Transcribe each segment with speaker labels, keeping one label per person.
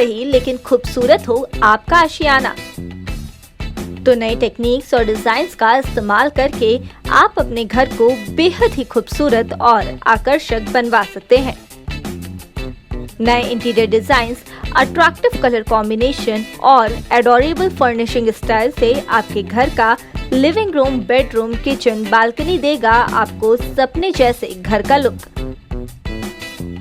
Speaker 1: सही लेकिन खूबसूरत हो आपका आशियाना। तो नए टेक्निक्स और डिजाइन्स का इस्तेमाल करके आप अपने घर को बेहद ही खूबसूरत और आकर्षक बनवा सकते हैं। नए interior designs, attractive colour combination और एडोरेबल फर्निशिंग स्टाइल से आपके घर का living room, bedroom, kitchen, balcony देगा आपको सपने जैसे घर का लुक।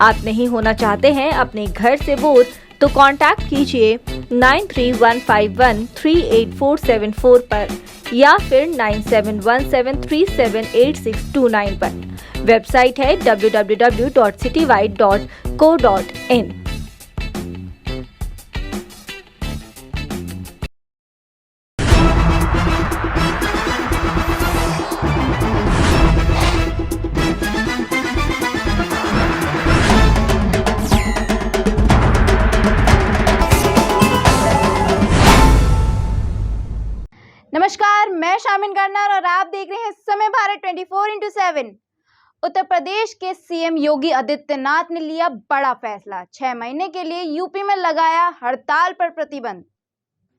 Speaker 1: आप नहीं होना चाहते हैं अपने घर से बोर, तो कांटेक्ट कीजिए 9315138474 पर या फिर 9717378629 पर। वेबसाइट है www.citywide.co.in।
Speaker 2: नमस्कार, मैं शामिन गर्नर और आप देख रहे हैं समय भारत 24x7। उत्तर प्रदेश के सीएम योगी आदित्यनाथ ने लिया बड़ा फैसला। 6 महीने के लिए यूपी में लगाया हड़ताल पर प्रतिबंध।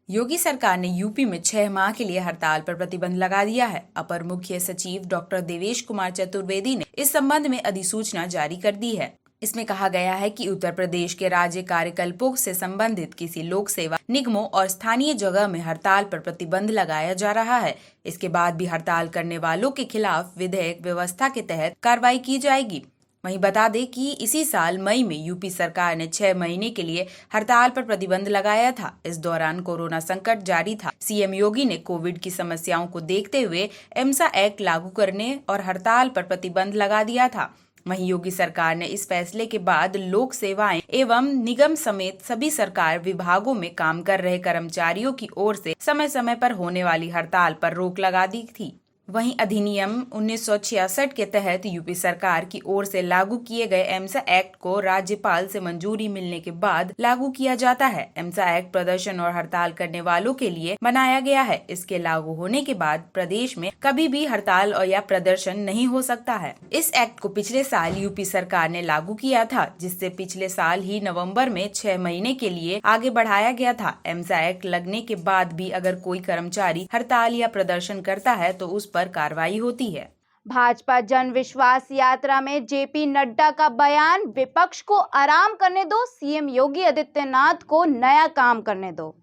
Speaker 3: योगी सरकार ने यूपी में 6 माह के लिए हड़ताल पर प्रतिबंध लगा दिया है। अपर मुख्य सचिव डॉक्टर देवेश कुमार चतुर्वेदी ने इस संबंध में अधिसूचना जारी कर दी है। इसमें कहा गया है कि उत्तर प्रदेश के राज्य कार्यकल्पों से संबंधित किसी लोक सेवा निगमों और स्थानीय जगह में हड़ताल पर प्रतिबंध लगाया जा रहा है। इसके बाद भी हड़ताल करने वालों के खिलाफ विधेयक व्यवस्था के तहत कार्रवाई की जाएगी। वहीं बता दें कि इसी साल मई में यूपी सरकार ने 6 महीने के लिए हड़ताल पर प्रतिबंध लगाया था। इस दौरान कोरोना संकट जारी था। सीएम योगी ने कोविड की समस्याओं को देखते हुए एमसा एक्ट लागू करने और हड़ताल पर प्रतिबंध लगा दिया था। वहीं योगी सरकार ने इस फैसले के बाद लोक सेवाएं एवं निगम समेत सभी सरकार विभागों में काम कर रहे कर्मचारियों की ओर से समय समय पर होने वाली हड़ताल पर रोक लगा दी थी। वहीं अधिनियम 1966 के तहत यूपी सरकार की ओर से लागू किए गए एमसा एक्ट को राज्यपाल से मंजूरी मिलने के बाद लागू किया जाता है। एमसा एक्ट प्रदर्शन और हड़ताल करने वालों के लिए बनाया गया है। इसके लागू होने के बाद प्रदेश में कभी भी हड़ताल और या प्रदर्शन नहीं हो सकता है। इस एक्ट को पिछले साल यूपी सरकार ने लागू किया था, जिससे पिछले साल ही नवम्बर में 6 महीने के लिए आगे बढ़ाया गया था। एमसा एक्ट लगने के बाद भी अगर कोई कर्मचारी हड़ताल या प्रदर्शन करता है तो उस पर कार्रवाई होती है।
Speaker 2: भाजपा जन विश्वास यात्रा में जेपी नड्डा का बयान, विपक्ष को आराम करने दो, सीएम योगी आदित्यनाथ को नया काम करने दो।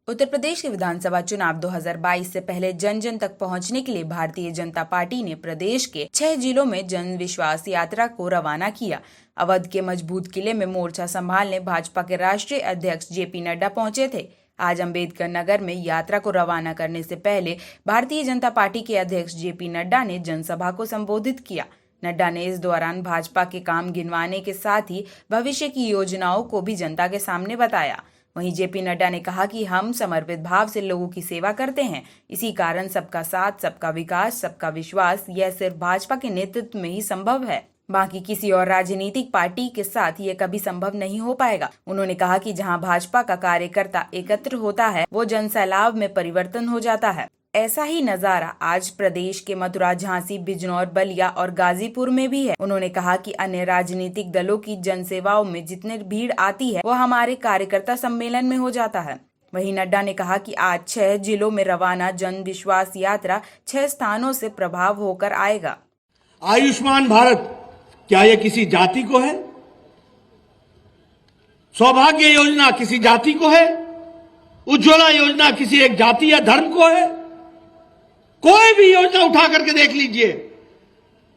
Speaker 3: उत्तर प्रदेश के विधानसभा चुनाव 2022 से पहले जन जन तक पहुंचने के लिए भारतीय जनता पार्टी ने प्रदेश के 6 जिलों में जन विश्वास यात्रा को रवाना किया। अवध के मजबूत किले में मोर्चा संभालने भाजपा के राष्ट्रीय अध्यक्ष जेपी नड्डा पहुंचे थे। आज अम्बेडकर नगर में यात्रा को रवाना करने से पहले भारतीय जनता पार्टी के अध्यक्ष जेपी नड्डा ने जनसभा को संबोधित किया। नड्डा ने इस दौरान भाजपा के काम गिनवाने के साथ ही भविष्य की योजनाओं को भी जनता के सामने बताया। वहीं जेपी नड्डा ने कहा कि हम समर्पित भाव से लोगों की सेवा करते हैं। इसी कारण सबका साथ, सबका विकास, सबका विश्वास यह सिर्फ भाजपा के नेतृत्व में ही संभव है। बाकी किसी और राजनीतिक पार्टी के साथ ये कभी संभव नहीं हो पाएगा। उन्होंने कहा कि जहां भाजपा का कार्यकर्ता एकत्र होता है वो जनसैलाब में परिवर्तन हो जाता है। ऐसा ही नजारा आज प्रदेश के मथुरा, झांसी, बिजनौर, बलिया और गाजीपुर में भी है। उन्होंने कहा कि अन्य राजनीतिक दलों की जनसेवाओं में जितनी भीड़ आती है वो हमारे कार्यकर्ता सम्मेलन में हो जाता है। वहीं नड्डा ने कहा कि आज 6 जिलों में रवाना जन विश्वास यात्रा 6 स्थानों से प्रभाव होकर आएगा।
Speaker 4: आयुष्मान भारत क्या यह किसी जाति को है? सौभाग्य योजना किसी जाति को है? उज्ज्वला योजना किसी एक जाति या धर्म को है? कोई भी योजना उठा करके देख लीजिए,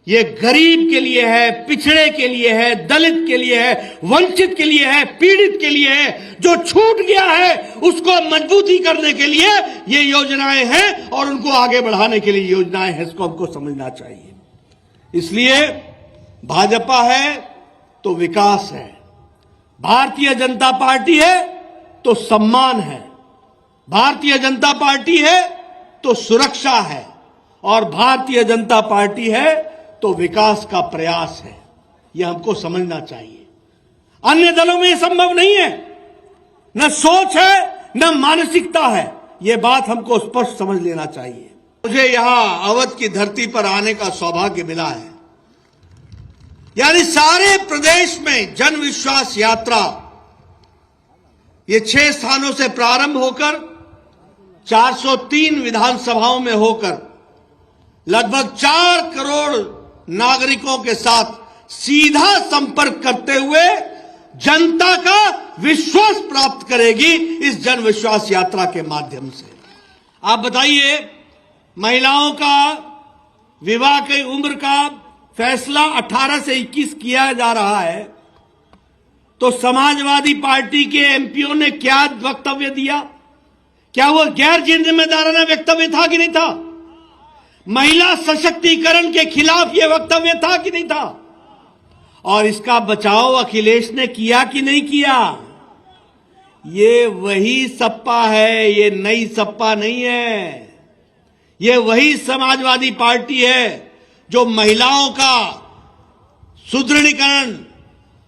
Speaker 4: ये गरीब के लिए है, पिछड़े के लिए है, दलित के लिए है, वंचित के लिए है, पीड़ित के लिए है। जो छूट गया है उसको मजबूती करने के लिए ये योजनाएं हैं और उनको आगे बढ़ाने के लिए योजनाएं हैं। इसको हमको समझना चाहिए। इसलिए भाजपा है तो विकास है, भारतीय जनता पार्टी है तो सम्मान है, भारतीय जनता पार्टी है तो सुरक्षा है और भारतीय जनता पार्टी है तो विकास का प्रयास है। यह हमको समझना चाहिए। अन्य दलों में यह संभव नहीं है, न सोच है न मानसिकता है। यह बात हमको स्पष्ट समझ लेना चाहिए। मुझे यहां अवध की धरती पर आने का सौभाग्य मिला है। यानी सारे प्रदेश में जन विश्वास यात्रा ये 6 स्थानों से प्रारंभ होकर 403 विधानसभाओं में होकर लगभग 4 करोड़ नागरिकों के साथ सीधा संपर्क करते हुए जनता का विश्वास प्राप्त करेगी इस जन विश्वास यात्रा के माध्यम से। आप बताइए, महिलाओं का विवाह की उम्र का फैसला 18 से 21 किया जा रहा है, तो समाजवादी पार्टी के एमपीओ ने क्या वक्तव्य दिया? क्या वो गैर जिम्मेदाराना वक्तव्य था कि नहीं था? महिला सशक्तिकरण के खिलाफ यह वक्तव्य था कि नहीं था? और इसका बचाव अखिलेश ने किया कि नहीं किया? ये वही सपा है, ये नई सपा नहीं है। ये वही समाजवादी पार्टी है जो महिलाओं का सुदृढ़ीकरण,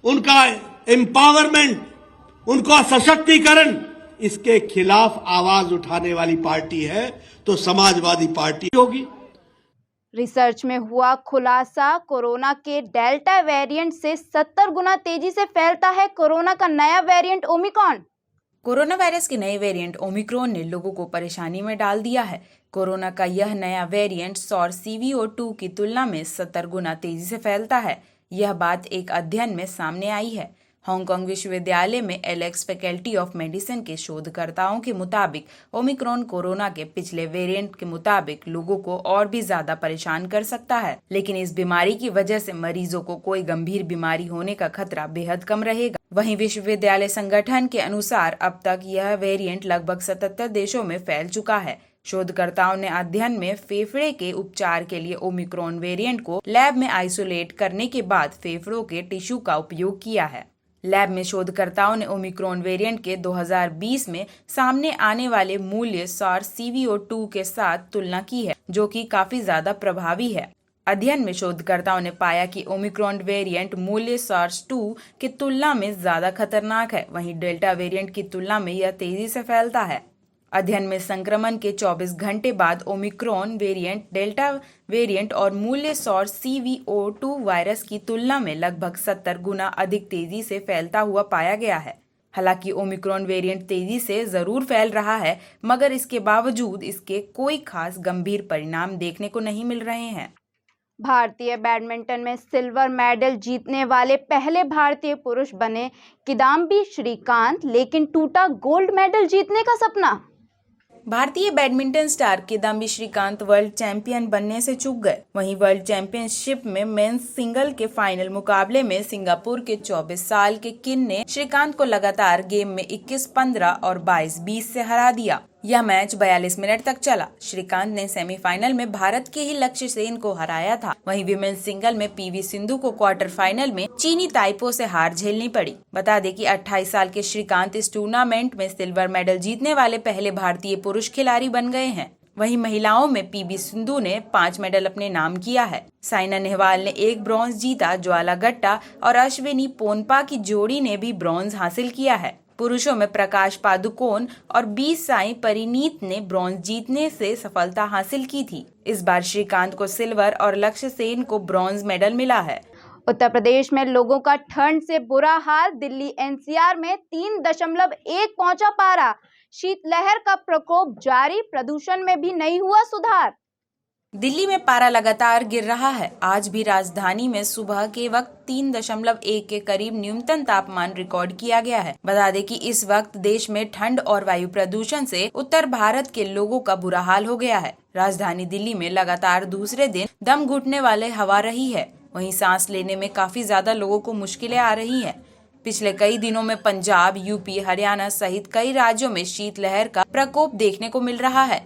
Speaker 4: उनका एम्पावरमेंट, उनका सशक्तिकरण, इसके खिलाफ आवाज उठाने वाली पार्टी है तो समाजवादी पार्टी होगी।
Speaker 2: रिसर्च में हुआ खुलासा, कोरोना के डेल्टा वेरिएंट से 70 गुना तेजी से फैलता है कोरोना का नया वेरिएंट ओमिक्रॉन।
Speaker 3: कोरोना वायरस के नए वेरिएंट ओमिक्रॉन ने लोगों को परेशानी में डाल दिया है। कोरोना का यह नया वेरिएंट SARS-CoV-2 की तुलना में 70 गुना तेजी से फैलता है। यह बात एक अध्ययन में सामने आई है। हांगकांग विश्वविद्यालय में एलेक्स फैकल्टी ऑफ मेडिसिन के शोधकर्ताओं के मुताबिक ओमिक्रॉन कोरोना के पिछले वेरिएंट के मुताबिक लोगों को और भी ज्यादा परेशान कर सकता है, लेकिन इस बीमारी की वजह से मरीजों को कोई गंभीर बीमारी होने का खतरा बेहद कम रहेगा। वहीं विश्वविद्यालय संगठन के अनुसार अब तक यह वेरिएंट लगभग 77 देशों में फैल चुका है। शोधकर्ताओं ने अध्ययन में फेफड़े के उपचार के लिए ओमिक्रॉन वेरिएंट को लैब में आइसोलेट करने के बाद फेफड़ों के टिश्यू का उपयोग किया है। लैब में शोधकर्ताओं ने ओमिक्रॉन वेरिएंट के 2020 में सामने आने वाले मूल्य SARS-CoV-2 के साथ तुलना की है, जो कि काफी ज्यादा प्रभावी है। अध्ययन में शोधकर्ताओं ने पाया कि ओमिक्रॉन वेरिएंट मूल्य SARS-2 की तुलना में ज्यादा खतरनाक है, वहीं डेल्टा वेरिएंट की तुलना में यह तेजी से फैलता है। अध्ययन में संक्रमण के 24 घंटे बाद ओमिक्रॉन वेरिएंट, डेल्टा वेरिएंट और मूल्य SARS-CoV-2 वायरस की तुलना में लगभग 70 गुना अधिक तेजी से फैलता हुआ पाया गया है। हालांकि ओमिक्रॉन वेरिएंट तेजी से जरूर फैल रहा है, मगर इसके बावजूद इसके कोई खास गंभीर परिणाम देखने को नहीं मिल रहे हैं।
Speaker 2: भारतीय बैडमिंटन में सिल्वर मेडल जीतने वाले पहले भारतीय पुरुष बने किदाम्बी श्रीकांत, लेकिन टूटा गोल्ड मेडल जीतने का सपना।
Speaker 3: भारतीय badminton star Kidambi Srikanth world champion बनने से चूक गए। वहीं वर्ल्ड चैंपियनशिप में मेंस सिंगल के फाइनल मुकाबले में सिंगापुर के 24 साल के किन ने श्रीकांत को लगातार गेम में 21-15 और 22-20 से हरा दिया। यह मैच 42 मिनट तक चला। श्रीकांत ने सेमीफाइनल में भारत के ही लक्ष्य सेन को हराया था। वहीं विमेंस सिंगल में पीवी सिंधु को क्वार्टर फाइनल में चीनी ताइपो से हार झेलनी पड़ी। बता दें कि 28 साल के श्रीकांत इस टूर्नामेंट में सिल्वर मेडल जीतने वाले पहले भारतीय पुरुष खिलाड़ी बन गए हैं। वहीं महिलाओं में पीवी सिंधु ने 5 मेडल अपने नाम किया है। साइना नेहवाल ने 1 ब्रॉन्ज जीता। ज्वाला गट्टा और अश्विनी पोनपा की जोड़ी ने भी ब्रॉन्ज हासिल किया है। पुरुषों में प्रकाश पादुकोण और बी साई परिनीत ने ब्रॉन्ज जीतने से सफलता हासिल की थी। इस बार श्रीकांत को सिल्वर और लक्ष्य सेन को ब्रॉन्ज मेडल मिला है।
Speaker 2: उत्तर प्रदेश में लोगों का ठंड से बुरा हाल। दिल्ली एनसीआर में 3.1 पहुंचा पारा। शीतलहर का प्रकोप जारी। प्रदूषण में भी नहीं हुआ सुधार।
Speaker 3: दिल्ली में पारा लगातार गिर रहा है। आज भी राजधानी में सुबह के वक्त 3.1 के करीब न्यूनतम तापमान रिकॉर्ड किया गया है। बता दें कि इस वक्त देश में ठंड और वायु प्रदूषण से उत्तर भारत के लोगों का बुरा हाल हो गया है। राजधानी दिल्ली में लगातार दूसरे दिन दम घुटने वाले हवा रही है। वहीं सांस लेने में काफी ज्यादा लोगों को मुश्किलें आ रही हैं। पिछले कई दिनों में पंजाब, यूपी, हरियाणा सहित कई राज्यों में शीतलहर का प्रकोप देखने को मिल रहा है।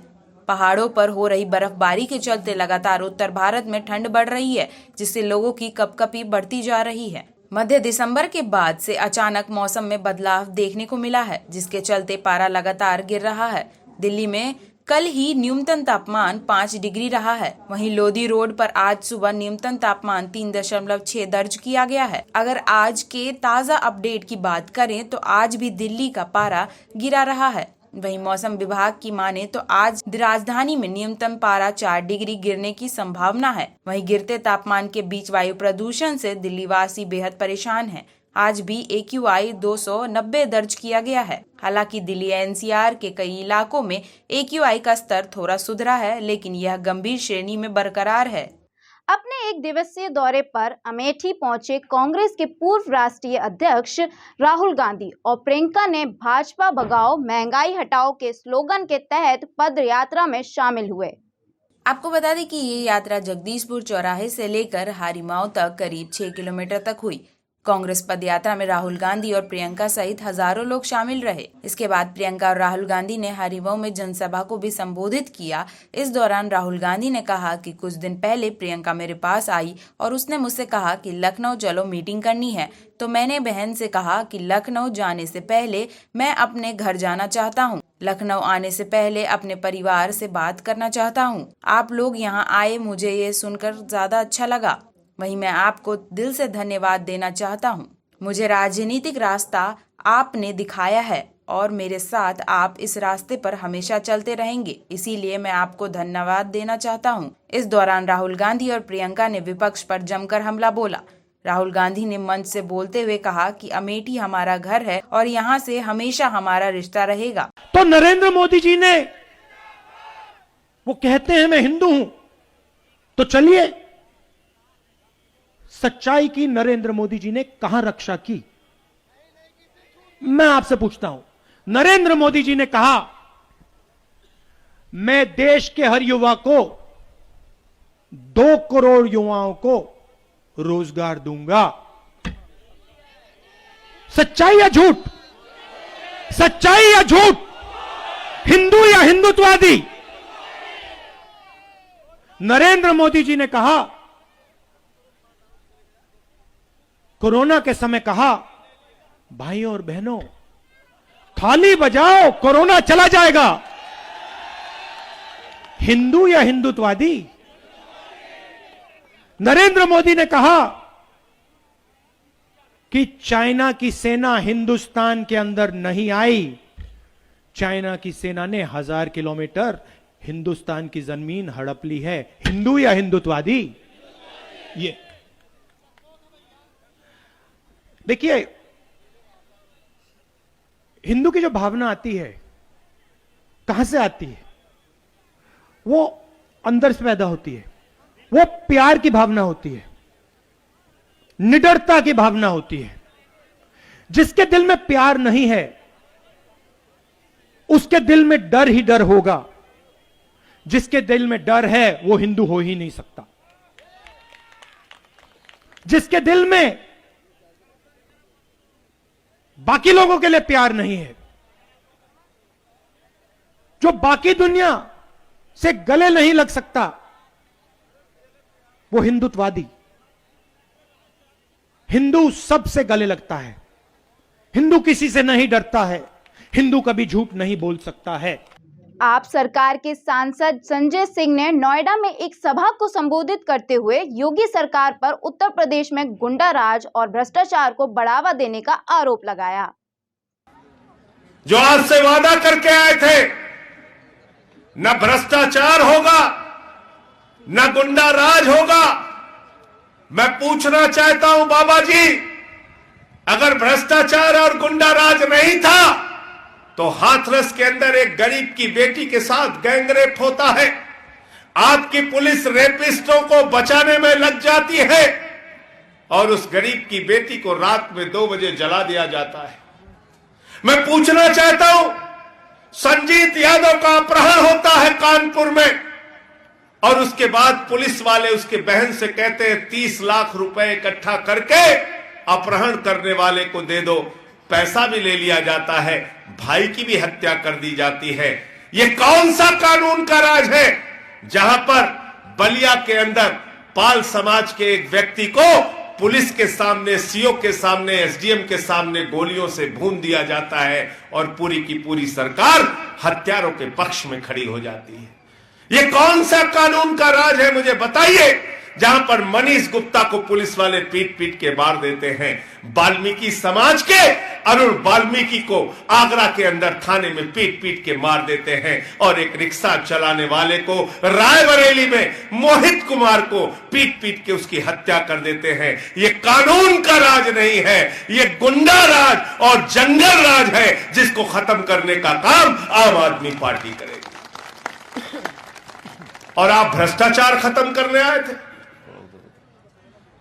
Speaker 3: पहाड़ों पर हो रही बर्फबारी के चलते लगातार उत्तर भारत में ठंड बढ़ रही है, जिससे लोगों की कपकपी बढ़ती जा रही है। मध्य दिसंबर के बाद से अचानक मौसम में बदलाव देखने को मिला है, जिसके चलते पारा लगातार गिर रहा है। दिल्ली में कल ही न्यूनतम तापमान 5 डिग्री रहा है। वहीं लोधी रोड पर आज सुबह न्यूनतम तापमान 3.6 दर्ज किया गया है। अगर आज के ताज़ा अपडेट की बात करें तो आज भी दिल्ली का पारा गिरा रहा है। वहीं मौसम विभाग की माने तो आज राजधानी में न्यूनतम पारा 4 डिग्री गिरने की संभावना है। वहीं गिरते तापमान के बीच वायु प्रदूषण से दिल्ली वासी बेहद परेशान हैं। आज भी AQI 290 दर्ज किया गया है। हालांकि दिल्ली NCR के कई इलाकों में AQI का स्तर थोड़ा सुधरा है, लेकिन यह गंभीर श्रेणी में बरकरार है।
Speaker 2: अपने एक दिवसीय दौरे पर अमेठी पहुंचे कांग्रेस के पूर्व राष्ट्रीय अध्यक्ष राहुल गांधी और प्रियंका ने भाजपा भगाओ महंगाई हटाओ के स्लोगन के तहत पद यात्रा में शामिल हुए।
Speaker 3: आपको बता दें कि ये यात्रा जगदीशपुर चौराहे से लेकर हारीमाव तक करीब 6 किलोमीटर तक हुई। कांग्रेस पद यात्रा में राहुल गांधी और प्रियंका सहित हजारों लोग शामिल रहे। इसके बाद प्रियंका और राहुल गांधी ने हारीमाव में जनसभा को भी संबोधित किया। इस दौरान राहुल गांधी ने कहा कि कुछ दिन पहले प्रियंका मेरे पास आई और उसने मुझसे कहा कि लखनऊ चलो मीटिंग करनी है, तो मैंने बहन से कहा कि लखनऊ जाने से पहले मैं अपने घर जाना चाहता हूँ। लखनऊ आने से पहले अपने परिवार से बात करना चाहता हूँ। आप लोग यहाँ आए, मुझे ये सुनकर ज्यादा अच्छा लगा। वहीं मैं आपको दिल से धन्यवाद देना चाहता हूँ। मुझे राजनीतिक रास्ता आपने दिखाया है और मेरे साथ आप इस रास्ते पर हमेशा चलते रहेंगे, इसीलिए मैं आपको धन्यवाद देना चाहता हूँ। इस दौरान राहुल गांधी और प्रियंका ने विपक्ष पर जमकर हमला बोला। राहुल गांधी ने मंच से बोलते हुए कहा कि अमेठी हमारा घर है और यहाँ से हमेशा हमारा रिश्ता रहेगा।
Speaker 5: तो नरेंद्र मोदी जी ने, वो कहते हैं मैं हिंदू हूं, तो चलिए सच्चाई की नरेंद्र मोदी जी ने कहां रक्षा की? मैं आपसे पूछता हूं, नरेंद्र मोदी जी ने कहा मैं देश के हर युवा को 2 करोड़ युवाओं को रोजगार दूंगा। सच्चाई या झूठ? सच्चाई या झूठ? हिंदू या हिंदुत्ववादी? नरेंद्र मोदी जी ने कहा, कोरोना के समय कहा, भाइयों और बहनों थाली बजाओ, कोरोना चला जाएगा। हिंदू या हिंदुत्ववादी? नरेंद्र मोदी ने कहा कि चाइना की सेना हिंदुस्तान के अंदर नहीं आई, चाइना की सेना ने 1000 किलोमीटर हिंदुस्तान की जमीन हड़प ली है। हिंदू या हिंदुत्ववादी? ये देखिए, हिंदू की जो भावना आती है कहां से आती है? वो अंदर से पैदा होती है। वो प्यार की भावना होती है, निडरता की भावना होती है। जिसके दिल में प्यार नहीं है उसके दिल में डर ही डर होगा। जिसके दिल में डर है वो हिंदू हो ही नहीं सकता। जिसके दिल में बाकी लोगों के लिए प्यार नहीं है, जो बाकी दुनिया से गले नहीं लग सकता, वो हिंदुत्ववादी। हिंदू सबसे गले लगता है, हिंदू किसी से नहीं डरता है, हिंदू कभी झूठ नहीं बोल सकता है।
Speaker 2: आप सरकार के सांसद संजय सिंह ने नोएडा में एक सभा को संबोधित करते हुए योगी सरकार पर उत्तर प्रदेश में गुंडा राज और भ्रष्टाचार को बढ़ावा देने का आरोप लगाया।
Speaker 6: जो आज से वादा करके आए थे, न भ्रष्टाचार होगा, न गुंडा राज होगा, मैं पूछना चाहता हूं बाबा जी, अगर भ्रष्टाचार और गुंडा राज नहीं था तो हाथरस के अंदर एक गरीब की बेटी के साथ गैंगरेप होता है, आपकी पुलिस रेपिस्टों को बचाने में लग जाती है और उस गरीब की बेटी को रात में 2 बजे जला दिया जाता है। मैं पूछना चाहता हूं, संजीत यादव का अपहरण होता है कानपुर में और उसके बाद पुलिस वाले उसके बहन से कहते हैं 30 लाख रुपए इकट्ठा करके अपहरण करने वाले को दे दो। पैसा भी ले लिया जाता है, भाई की भी हत्या कर दी जाती है। यह कौन सा कानून का राज है जहां पर बलिया के अंदर पाल समाज के एक व्यक्ति को पुलिस के सामने, सीओ के सामने, एसडीएम के सामने गोलियों से भून दिया जाता है और पूरी की पूरी सरकार हत्यारों के पक्ष में खड़ी हो जाती है। यह कौन सा कानून का राज है, मुझे बताइए। जहां पर मनीष गुप्ता को पुलिस वाले पीट पीट के मार देते हैं, वाल्मीकि समाज के अरुण वाल्मीकि को आगरा के अंदर थाने में पीट पीट के मार देते हैं, और एक रिक्शा चलाने वाले को रायबरेली में मोहित कुमार को पीट पीट के उसकी हत्या कर देते हैं। ये कानून का राज नहीं है, ये गुंडा राज और जंगल राज है, जिसको खत्म करने का काम आम आदमी पार्टी करेगी। और आप भ्रष्टाचार खत्म करने आए थे,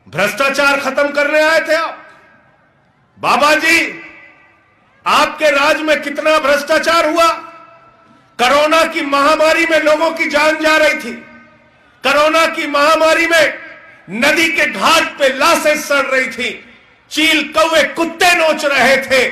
Speaker 6: भ्रष्टाचार खत्म करने आए थे आप। बाबा जी, आपके राज में कितना भ्रष्टाचार हुआ। कोरोना की महामारी में लोगों की जान जा रही थी, कोरोना की महामारी में नदी के घाट पे लाशें सड़ रही थी, चील कौवे कुत्ते नोच रहे थे।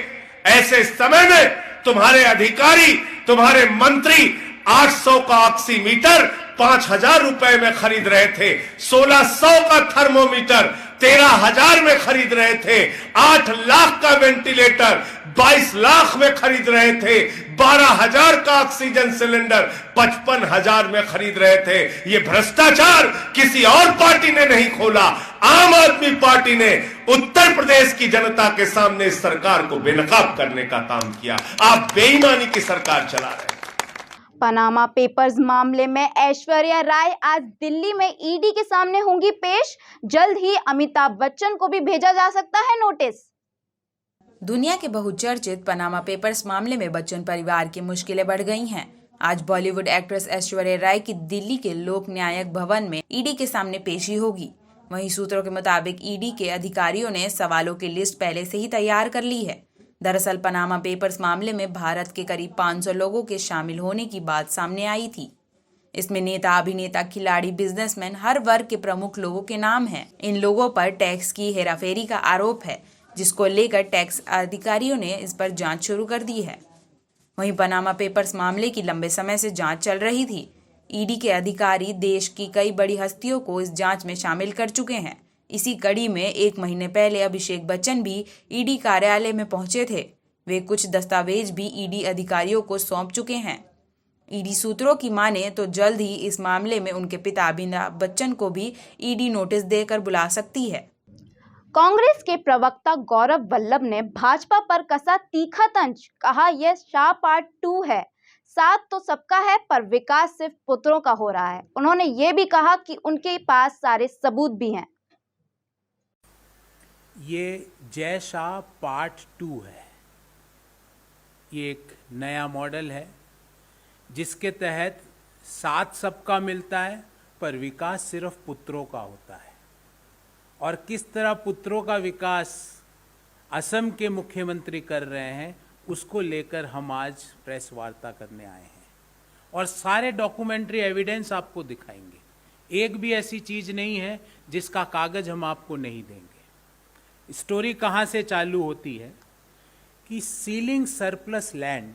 Speaker 6: ऐसे समय में तुम्हारे अधिकारी, तुम्हारे मंत्री 800 का ऑक्सीमीटर 5000 रुपए में खरीद रहे थे, 1600 का थर्मोमीटर 13,000 में खरीद रहे थे, 8 लाख का वेंटिलेटर 22 लाख में खरीद रहे थे, 12,000 का ऑक्सीजन सिलेंडर 55,000 में खरीद रहे थे। ये भ्रष्टाचार किसी और पार्टी ने नहीं खोला, आम आदमी पार्टी ने उत्तर प्रदेश की जनता के सामने इस सरकार को बेनकाब करने का काम किया। आप बेईमानी की सरकार चला रहे हैं।
Speaker 2: पनामा पेपर्स मामले में ऐश्वर्या राय आज दिल्ली में ईडी के सामने होंगी पेश। जल्द ही अमिताभ बच्चन को भी भेजा जा सकता है नोटिस।
Speaker 3: दुनिया के बहुचर्चित पनामा पेपर्स मामले में बच्चन परिवार की मुश्किलें बढ़ गई हैं। आज बॉलीवुड एक्ट्रेस ऐश्वर्या राय की दिल्ली के लोक न्यायिक भवन में ईडी के सामने पेशी होगी। वहीं सूत्रों के मुताबिक ईडी के अधिकारियों ने सवालों की लिस्ट पहले से ही तैयार कर ली है। दरअसल पनामा पेपर्स मामले में भारत के करीब 500 लोगों के शामिल होने की बात सामने आई थी। इसमें नेता, अभिनेता, खिलाड़ी, बिजनेसमैन, हर वर्ग के प्रमुख लोगों के नाम हैं। इन लोगों पर टैक्स की हेराफेरी का आरोप है, जिसको लेकर टैक्स अधिकारियों ने इस पर जांच शुरू कर दी है। वहीं पनामा पेपर्स मामले की लंबे समय से जांच चल रही थी। ईडी के अधिकारी देश की कई बड़ी हस्तियों को इस जांच में शामिल कर चुके हैं। इसी कड़ी में 1 महीने पहले अभिषेक बच्चन भी ईडी कार्यालय में पहुंचे थे। वे कुछ दस्तावेज भी ईडी अधिकारियों को सौंप चुके हैं। ईडी सूत्रों की माने तो जल्द ही इस मामले में उनके पिता अमिताभ बच्चन को भी ईडी नोटिस देकर बुला सकती है।
Speaker 2: कांग्रेस के प्रवक्ता गौरव वल्लभ ने भाजपा पर कसा तीखा तंज। कहा यह शाह पार्ट 2 है, साथ तो सबका है पर विकास सिर्फ पुत्रों का हो रहा है। उन्होंने ये भी कहा कि उनके पास सारे सबूत भी हैं।
Speaker 7: ये जय शाह पार्ट 2 है। ये एक नया मॉडल है जिसके तहत साथ सबका मिलता है पर विकास सिर्फ पुत्रों का होता है। और किस तरह पुत्रों का विकास असम के मुख्यमंत्री कर रहे हैं, उसको लेकर हम आज प्रेस वार्ता करने आए हैं और सारे डॉक्यूमेंट्री एविडेंस आपको दिखाएंगे। एक भी ऐसी चीज़ नहीं है जिसका कागज हम आपको नहीं देंगे। स्टोरी कहाँ से चालू होती है कि सीलिंग सरप्लस लैंड,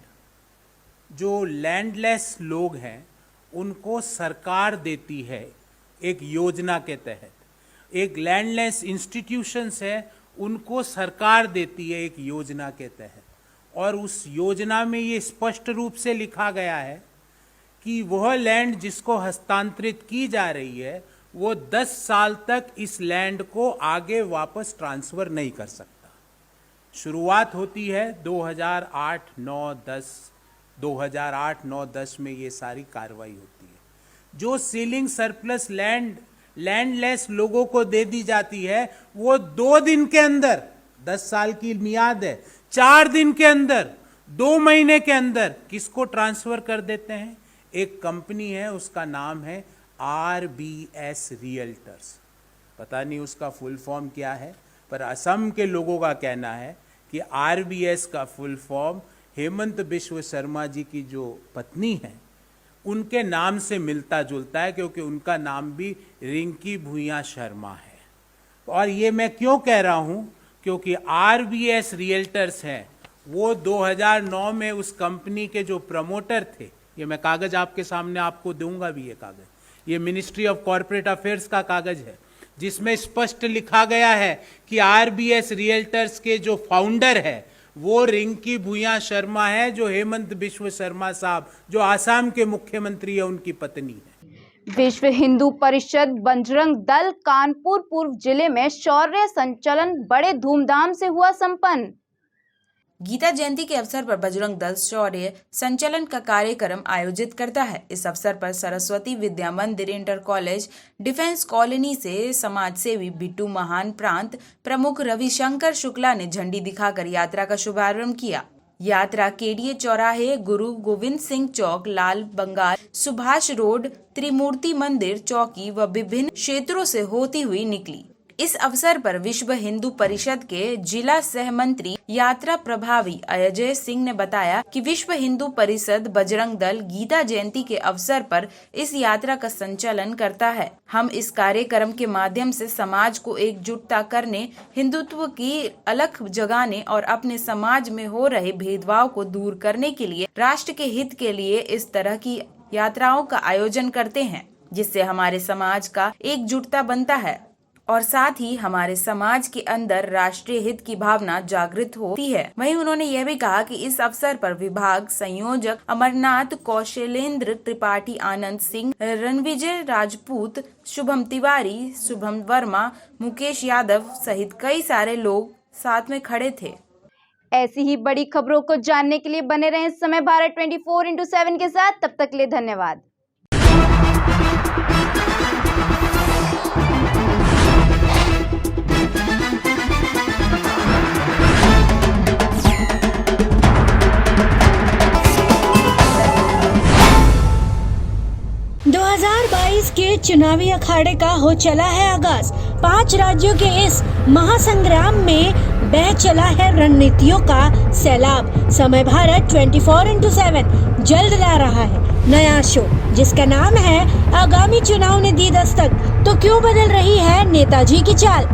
Speaker 7: जो लैंडलेस लोग हैं उनको सरकार देती है एक योजना के तहत। एक लैंडलेस इंस्टीट्यूशंस है उनको सरकार देती है एक योजना के तहत। और उस योजना में ये स्पष्ट रूप से लिखा गया है कि वह लैंड जिसको हस्तांतरित की जा रही है वो 10 साल तक इस लैंड को आगे वापस ट्रांसफर नहीं कर सकता। शुरुआत होती है 2008-9-10 में ये सारी कार्रवाई होती है। जो सीलिंग सरप्लस लैंडलेस लोगों को दे दी जाती है वो 2 दिन के अंदर, 10 साल की मियाद है, 4 दिन के अंदर, 2 महीने के अंदर किसको ट्रांसफर कर देते हैं? एक कंपनी है, उसका नाम है RBS रियल्टर्स। पता नहीं उसका फुल फॉर्म क्या है, पर असम के लोगों का कहना है कि RBS का फुल फॉर्म हेमंत बिश्व शर्मा जी की जो पत्नी है उनके नाम से मिलता जुलता है, क्योंकि उनका नाम भी रिंकी भूया शर्मा है। और ये मैं क्यों कह रहा हूँ, क्योंकि RBS रियल्टर्स हैं वो 2009 में उस कंपनी के जो प्रमोटर थे, ये मैं कागज आपके सामने आपको दूंगा भी, ये कागज, ये मिनिस्ट्री ऑफ कॉर्पोरेट अफेयर्स का कागज है जिसमें स्पष्ट लिखा गया है कि RBS रियल्टर्स के जो फाउंडर है वो रिंकी भूया शर्मा है, जो हेमंत बिश्व शर्मा साहब जो आसाम के मुख्यमंत्री है उनकी पत्नी है।
Speaker 2: विश्व हिंदू परिषद बजरंग दल कानपुर पूर्व जिले में शौर्य संचलन बड़े धूमधाम से हुआ संपन्न।
Speaker 3: गीता जयंती के अवसर पर बजरंग दल शौर्य संचलन का कार्यक्रम आयोजित करता है। इस अवसर पर सरस्वती विद्या मंदिर इंटर कॉलेज डिफेंस कॉलोनी से समाज सेवी बिट्टू महान प्रांत प्रमुख रविशंकर शुक्ला ने झंडी दिखाकर यात्रा का शुभारंभ किया। यात्रा केडीए चौराहे, गुरु गोविंद सिंह चौक, लाल बंगाल, सुभाष रोड, त्रिमूर्ति मंदिर चौकी व विभिन्न क्षेत्रों से होती हुई निकली। इस अवसर पर विश्व हिंदू परिषद के जिला सह मंत्री यात्रा प्रभावी अजय सिंह ने बताया कि विश्व हिंदू परिषद बजरंग दल गीता जयंती के अवसर पर इस यात्रा का संचालन करता है। हम इस कार्यक्रम के माध्यम से समाज को एकजुटता करने, हिंदुत्व की अलख जगाने और अपने समाज में हो रहे भेदभाव को दूर करने के लिए राष्ट्र के हित के लिए इस तरह की यात्राओं का आयोजन करते हैं, जिससे हमारे समाज का एकजुटता बनता है और साथ ही हमारे समाज के अंदर राष्ट्रीय हित की भावना जागृत होती है। वहीं उन्होंने यह भी कहा कि इस अवसर पर विभाग संयोजक अमरनाथ, कौशलेंद्र त्रिपाठी, आनंद सिंह, रणविजय राजपूत, शुभम तिवारी, शुभम वर्मा, मुकेश यादव सहित कई सारे लोग साथ में खड़े थे।
Speaker 2: ऐसी ही बड़ी खबरों को जानने के लिए बने रहें इस समय भारत 24/7 के साथ। तब तक के लिए धन्यवाद।
Speaker 8: के चुनावी अखाड़े का हो चला है आगाज। 5 राज्यों के इस महासंग्राम में बह चला है रणनीतियों का सैलाब। समय भारत 24/7 जल्द ला रहा है नया शो, जिसका नाम है आगामी चुनाव ने दी दस्तक, तो क्यों बदल रही है नेताजी की चाल।